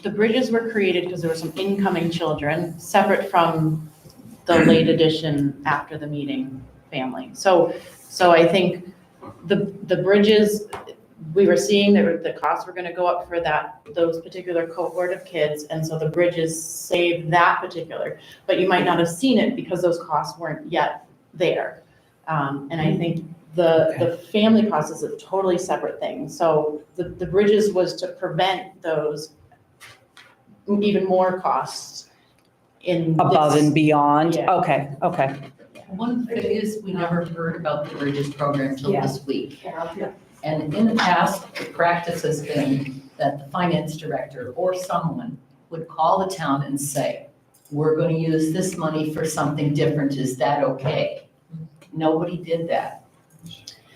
the bridges were created because there were some incoming children, separate from the late addition after the meeting family. So I think the bridges, we were seeing that the costs were going to go up for those particular cohort of kids, and so the bridges saved that particular. But you might not have seen it because those costs weren't yet there. And I think the family cost is a totally separate thing. So the bridges was to prevent those even more costs Above and beyond? Yeah. Okay. One thing is, we never heard about the Bridges program until this week. Yeah. And in the past, the practice has been that the finance director or someone would call the town and say, we're going to use this money for something different. Is that okay? Nobody did that.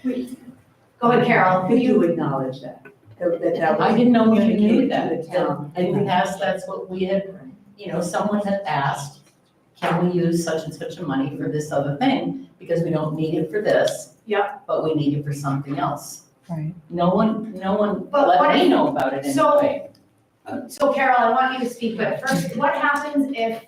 Go ahead, Carol. We do acknowledge that. I didn't know if you knew that. The town. In the past, that's what we had, someone had asked, can we use such and such a money for this other thing? Because we don't need it for this. Yeah. But we need it for something else. Right. No one But what let me if- know about it so- anyway. So Carol, I want you to speak, but first, what happens if,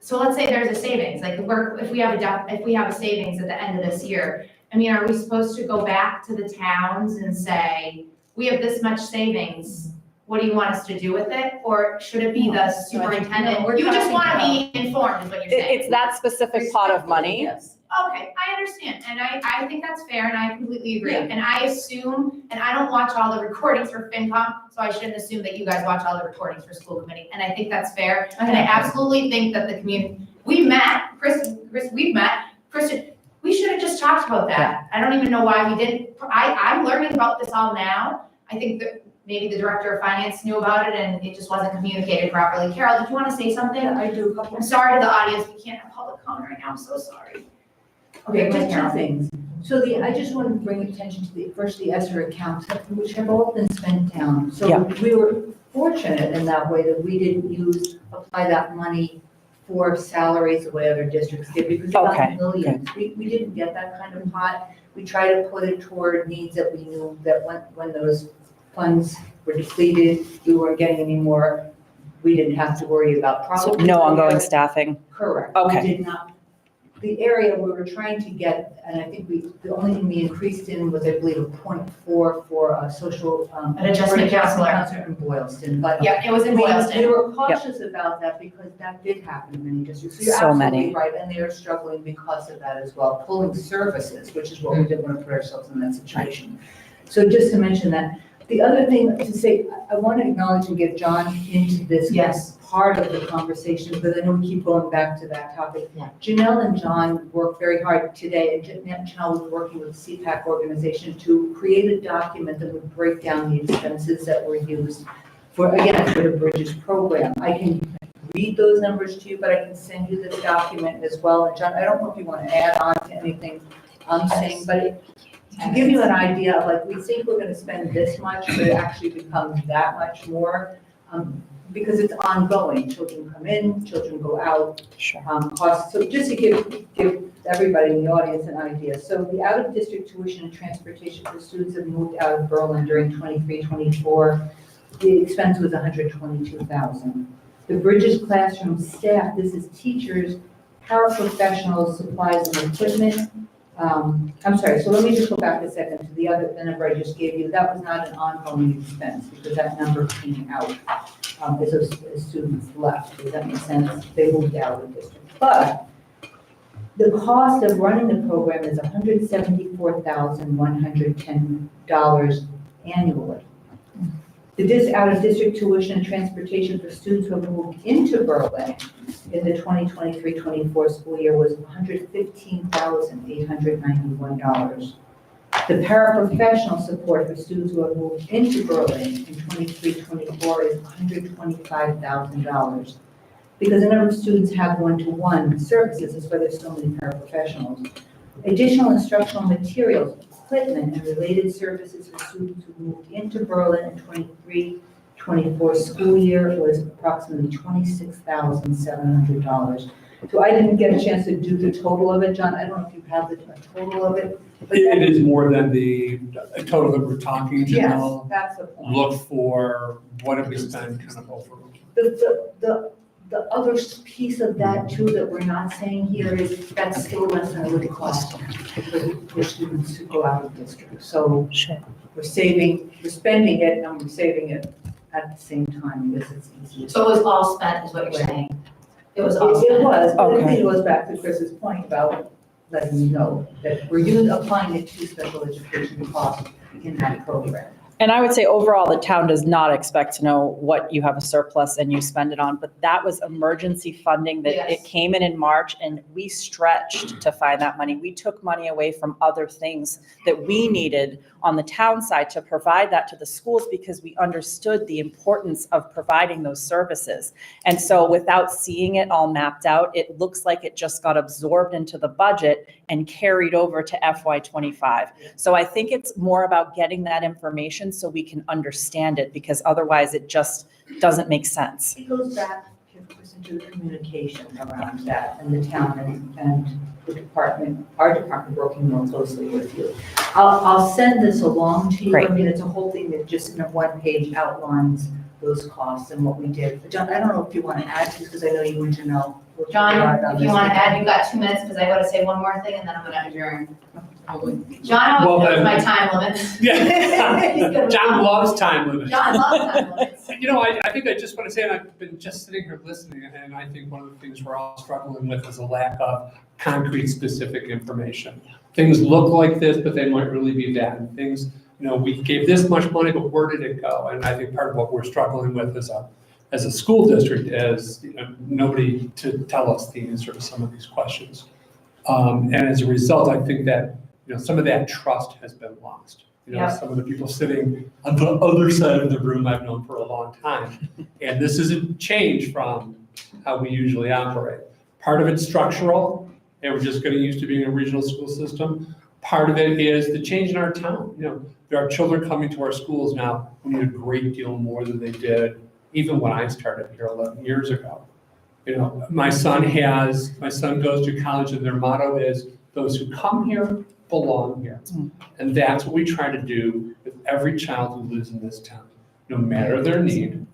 so let's say there's a savings, like if we have a savings at the end of this year, I mean, are we supposed to go back to the towns and say, we have this much savings, what do you want us to do with it? Or should it be the superintendent? No, we're You just talking wanna be informed is what you're saying. It's that specific pot of money. Yes. Okay, I understand, and I think that's fair, and I completely agree. Yeah. And I assume, and I don't watch all the recordings for FinCom, so I shouldn't assume that you guys watch all the recordings for school committee, and I think that's fair. And I absolutely think that the community, we met, we've met, Kristen, we should have just talked about that. I don't even know why we didn't, I'm learning about this all now. I think that maybe the director of finance knew about it and it just wasn't communicated properly. Carol, did you want to say something? I do. I'm sorry to the audience, we can't have public comment right now, I'm so sorry. Okay, go ahead, Just two Carol. things. So I just want to bring attention to first the ESSER accounts, which have all been spent down. So Yeah. we were fortunate in that way that we didn't apply that money for salaries the way other districts did, because we got Okay, millions. We didn't get that kind of pot. We tried to put it toward needs that we knew that when those funds were depleted, we weren't getting any more. We didn't have to worry about probably. No ongoing staffing. Correct. Okay. We did not. The area we were trying to get, and I think the only thing we increased in was, I believe, a 0.4 for a social. An adjustment counselor. In Boylston, but. Yeah, it was in We Boylston. were cautious about that because that did happen in many districts. So you're So absolutely many. right, and they are struggling because of that as well, pulling services, which is what we didn't want to put ourselves in that situation. So just to mention that. The other thing to say, I want to acknowledge and get John into this. Yes. Part of the conversation, because I know we keep going back to that topic. Yeah. Janelle and John worked very hard today, and Janelle was working with the CPAC organization to create a document that would break down the expenses that were used for the Bridges program. I can read those numbers to you, but I can send you this document as well. And John, I don't know if you want to add on to anything I'm saying, but to give you an idea, like, we think we're going to spend this much, but it actually becomes that much more, because it's ongoing. Children come in, children go out, Sure. costs. So just to give everybody in the audience an idea. So the out-of-district tuition and transportation for students that moved out of Berlin during 23-24, the expense was $122,000. The Bridges classroom staff, this is teachers, paraprofessionals, supplies and equipment. I'm sorry, so let me just go back a second to the number I just gave you. That was not an ongoing expense because that number came out as students left. Does that make sense? They moved out of the district. But the cost of running the program is $174,110 annually. The out-of-district tuition and transportation for students who have moved into Berlin in the 2023-24 school year was $115,891. The paraprofessional support for students who have moved into Berlin in 23-24 is $125,000. Because a number of students have one-to-one services, that's why there's so many paraprofessionals. Additional instructional materials, equipment, and related services for students who moved into Berlin in 23-24 school year was approximately $26,700. So I didn't get a chance to do the total of it, John. I don't know if you have the total of it. But It is more than the total that we're talking, Yes, Janelle. that's the point. Look for what have we spent kind of over. The other piece of that too that we're not saying here is that's still less than it would cost for students to go out of district. So Sure. we're spending it, and we're saving it at the same time because it's easier. So it was all spent, is what you're saying? It was all It spent? was, but I Okay. think it goes back to Chris's point about letting you know that we're applying it to special education costs in that program. And I would say overall, the town does not expect to know what you have a surplus and you spend it on, but that was emergency funding that Yes. it came in March and we stretched to find that money. We took money away from other things that we needed on the town side to provide that to the schools because we understood the importance of providing those services. And so without seeing it all mapped out, it looks like it just got absorbed into the budget and carried over to FY25. So I think it's more about getting that information so we can understand it, because otherwise it just doesn't make sense. It goes back to the communication around that and the town and the department, our department working more closely with you. I'll send this along to you. Great. I mean, it's a whole thing that just in a one page outlines those costs and what we did. John, I don't know if you want to add to this, because I know you want to know. John, if you want to add, you've got 2 minutes, because I got to say one more thing, and then I'm going to adjourn. John Well, always knows then- my time limits. Yeah. John loves time limits. John loves time limits. You know, I think I just want to say, and I've been just sitting here listening, and I think one of the things we're all struggling with is a lack of concrete, specific information. Things look like this, but they might really be that. And things, you know, we gave this much money, but where did it go? And I think part of what we're struggling with as a school district is, you know, nobody to tell us the answer to some of these questions. And as a result, I think that, you know, some of that trust has been lost. You know, Yeah. some of the people sitting on the other side of the room I've known for a long time. And this is a change from how we usually operate. Part of it's structural, and we're just getting used to being a regional school system. Part of it is the change in our town. You know, there are children coming to our schools now who need a great deal more than they did even when I started here 11 years ago. You know, my son goes to college, and their motto is, those who come here belong here. And that's what we try to do with every child who lives in this town. No matter their need,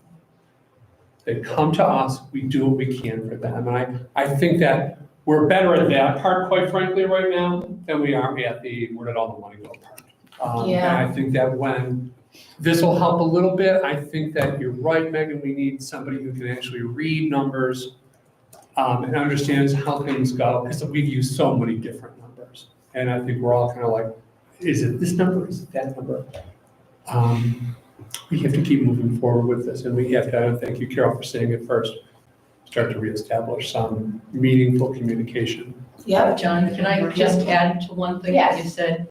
they come to us, we do what we can for them. And I think that we're better at that part, quite frankly, right now, than we are at the where did all the money go part. Yeah. And I think that when this will help a little bit, I think that you're right, Megan, we need somebody who can actually read numbers and understands how things go, because we've used so many different numbers. And I think we're all kind of like, is it this number, is it that number? We have to keep moving forward with this, and we have to, and thank you, Carol, for saying it first, start to reestablish some meaningful communication. Yep. John, can I just add to one thing that you Yes. said?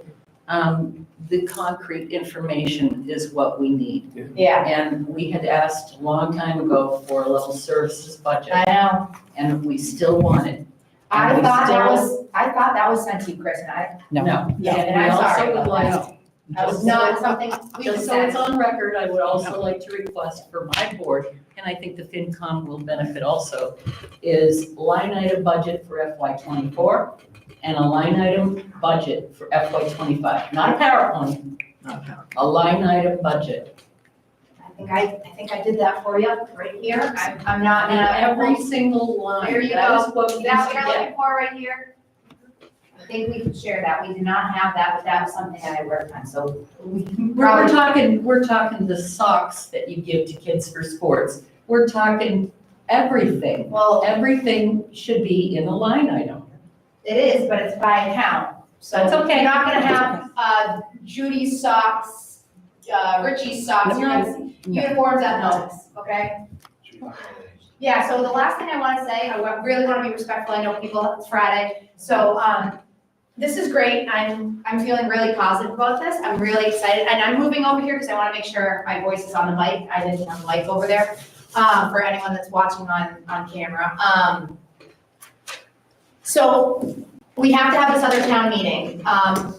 The concrete information is what we need. Yeah, And we had asked a long time ago for a level services budget, I know. and we still want it. I And we thought that still- was sent to you, Chris, and I, No. Yeah, and we I'm also sorry would about like- that. That was not something we Just so it's sent. on record, I would also like to request for my board, and I think the FinCom will benefit also, is line item budget for FY '24 and a line item budget for FY '25. Not a PowerPoint, a line item budget. I think I did that for you, right here. I'm not And gonna. every single line, There you that go. is what we Is used that to what you're get. looking for right here? I think we can share that. We do not have that, but that was something that I worked on, so we can We're probably. we're talking the socks that you give to kids for sports. We're talking everything. Well, Everything should be in a line item. it is, but it's by account. So That's okay. you're not gonna have, Judy's socks, Richie's socks, you're gonna see uniforms at Noah's, okay? Yeah, so the last thing I wanna say, really wanna be respectful, I know people, it's Friday, so, this is great, I'm feeling really positive about this, I'm really excited, and I'm moving over here because I wanna make sure my voice is on the mic, I didn't have the mic over there, for anyone that's watching on camera. So, we have to have this other town meeting,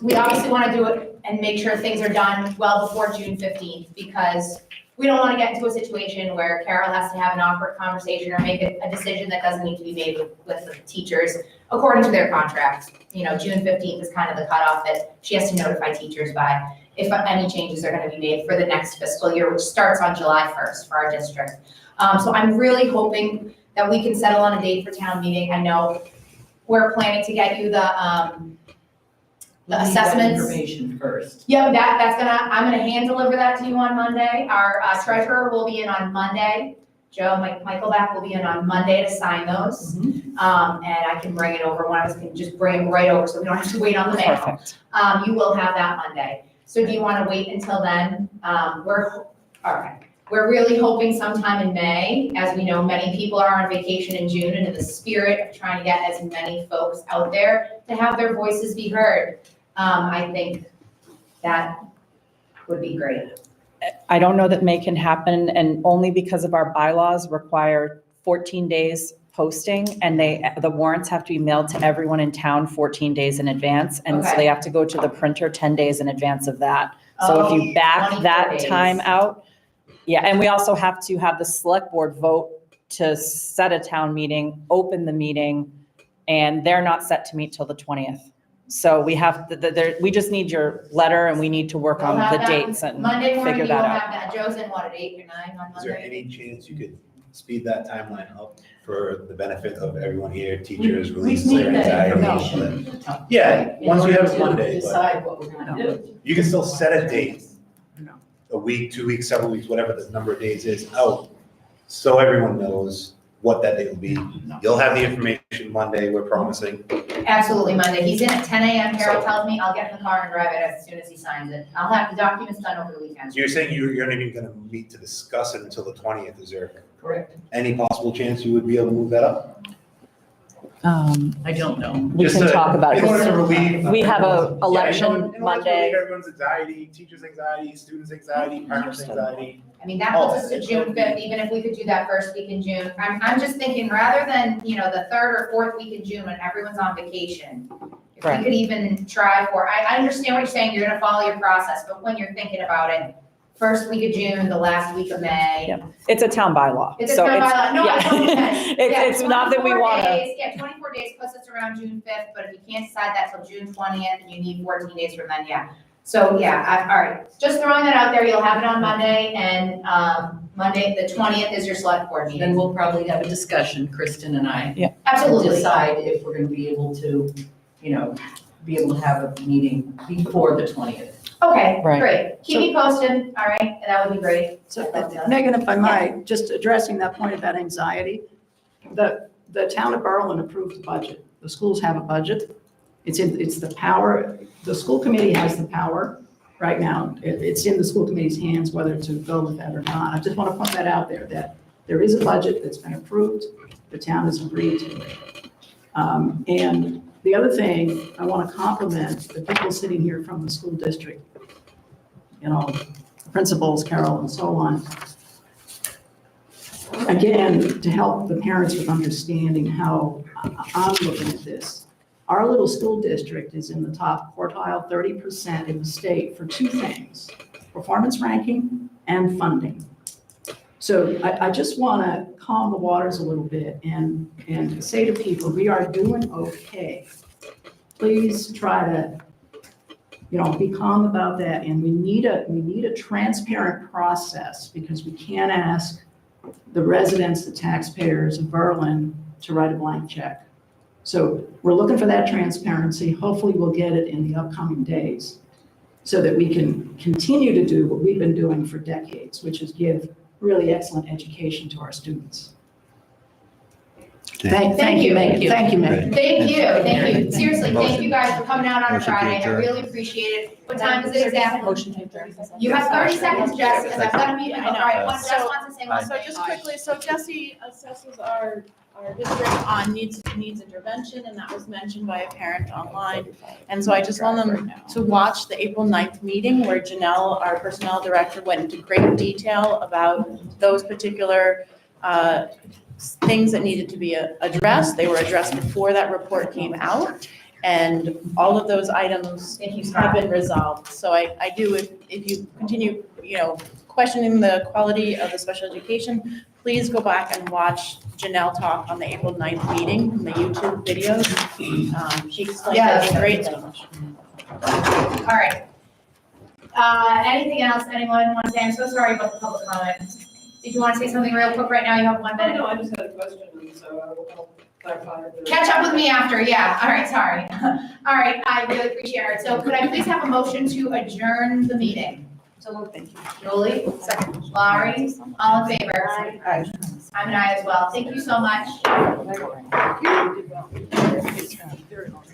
we obviously wanna do it and make sure things are done well before June 15th, because we don't want to get into a situation where Carol has to have an awkward conversation or make a decision that doesn't need to be made with the teachers according to their contract. You know, June 15th is kind of the cutoff that she has to notify teachers by if any changes are going to be made for the next fiscal year, which starts on July 1st for our district. So I'm really hoping that we can settle on a date for town meeting. I know we're planning to get you the We need that assessments. Information first. Yep, I'm gonna hand deliver that to you on Monday. Our treasurer will be in on Monday. Joe, Michael Back will be in on Monday to sign those. And I can bring it over, one of us can just bring it right over, so we don't have to wait on the mail. Perfect. You will have that Monday. So do you wanna wait until then? We're really hoping sometime in May. As we know, many people are on vacation in June, and in the spirit of trying to get as many folks out there to have their voices be heard. I think that would be great. I don't know that May can happen, and only because of our bylaws require 14 days posting, and the warrants have to be mailed to everyone in town 14 days in advance, and so Okay. they have to go to the printer 10 days in advance of that. So if you back 24 that days. time out, yeah, and we also have to have the select board vote to set a town meeting, open the meeting, and they're not set to meet till the 20th. So we have, we just need your letter and we need to work on We'll have the that dates and Monday morning, figure you will that out. have that. Joe's in what, at 8 or 9 on Is there Monday? any chance you could speed that timeline up for the benefit of everyone here, teachers, release We their need that anxiety? information. Yeah, in once we order have it to Monday, but Decide what we're gonna do. you can still set a date, No. a week, 2 weeks, several weeks, whatever the number of days is, out, so everyone knows what that date will be. You'll have the information Monday, we're promising. Absolutely Monday. He's in at 10 a.m. Carol tells me. I'll get in the car and drive it as soon as he signs it. I'll have the documents done over the weekend. So you're saying you're not even gonna meet to discuss it until the 20th, is there Correct. any possible chance you would be able to move that up? I don't know. We Just can to- talk about In order to it. relieve. We have a Yeah, in order election to relieve Monday. Everyone's anxiety, teachers' anxiety, students' anxiety, parents' anxiety. I mean, that puts us to June 5th, even if we could do that first week in June. I'm just thinking, rather than, the 3rd or 4th week in June when everyone's on vacation, if we Right. could even try for, I understand what you're saying, you're gonna follow your process, but when you're thinking about it, first week of June, the last week of May. Yep. It's a town bylaw. It's a so town bylaw, no, I yeah. totally get it. Yeah, It's not that we 24 want to. days, Yeah, 24 days puts us around June 5th, but if you can't decide that till June 20th, and you need 14 days from then, yeah. So, yeah, all right, just throwing that out there, you'll have it on Monday, and Monday, the 20th is your select board Then meeting. we'll probably have a discussion, Kristen and I. To Absolutely. decide if we're gonna be able to, be able to have a meeting before the 20th. Okay, Right. great. Keep me posted, all right, that would be great. So Megan, if I might, just addressing that point about anxiety, the town of Berlin approved the budget. The schools have a budget. It's the power, the school committee has the power right now. It's in the school committee's hands whether to go with that or not. I just want to point that out there, that there is a budget that's been approved, the town has agreed to it. And the other thing, I want to compliment the people sitting here from the school district, principals, Carol, and so on. Again, to help the parents with understanding how I'm looking at this. Our little school district is in the top quartile, 30% in the state for two things: performance ranking and funding. So I just want to calm the waters a little bit and say to people, we are doing okay. Please try to, be calm about that. And we need a transparent process, because we can't ask the residents, the taxpayers of Berlin to write a blank check. So we're looking for that transparency. Hopefully we'll get it in the upcoming days so that we can continue to do what we've been doing for decades, which is give really excellent education to our students. Thank you, Megan. Thank you, Megan. Thank you. Seriously, thank you guys for coming out on a Motion to Friday. I adjourn. really appreciate it. What time is it exactly? Motion to adjourn. You have 30 seconds, Jess, because I've got a meeting. All right, Jess wants to say one So thing. just quickly, so Jesse assesses our district on needs intervention, and that was mentioned by a parent online. And so I just want them to watch the April 9th meeting where Janelle, our personnel director, went into great detail about those particular things that needed to be addressed. They were addressed before that report came out, and all of those items Thank you, have Scott. been resolved. So I do, if you continue, questioning the quality of the special education, please go back and watch Janelle talk on the April 9th meeting from the YouTube videos. She explained Yes. it in great. All right. Anything else anyone wants to say? I'm so sorry about the public comment. Did you want to say something real quick right now? You have 1 minute. No, I just had a question, so I'll clarify. Catch up with me after, yeah. All right, sorry. All right, I really appreciate it. So could I please have a motion to adjourn the meeting? So moved, thank you. Julie, second. Laurie, all in favor? Aye. I'm an aye as well. Thank you so much.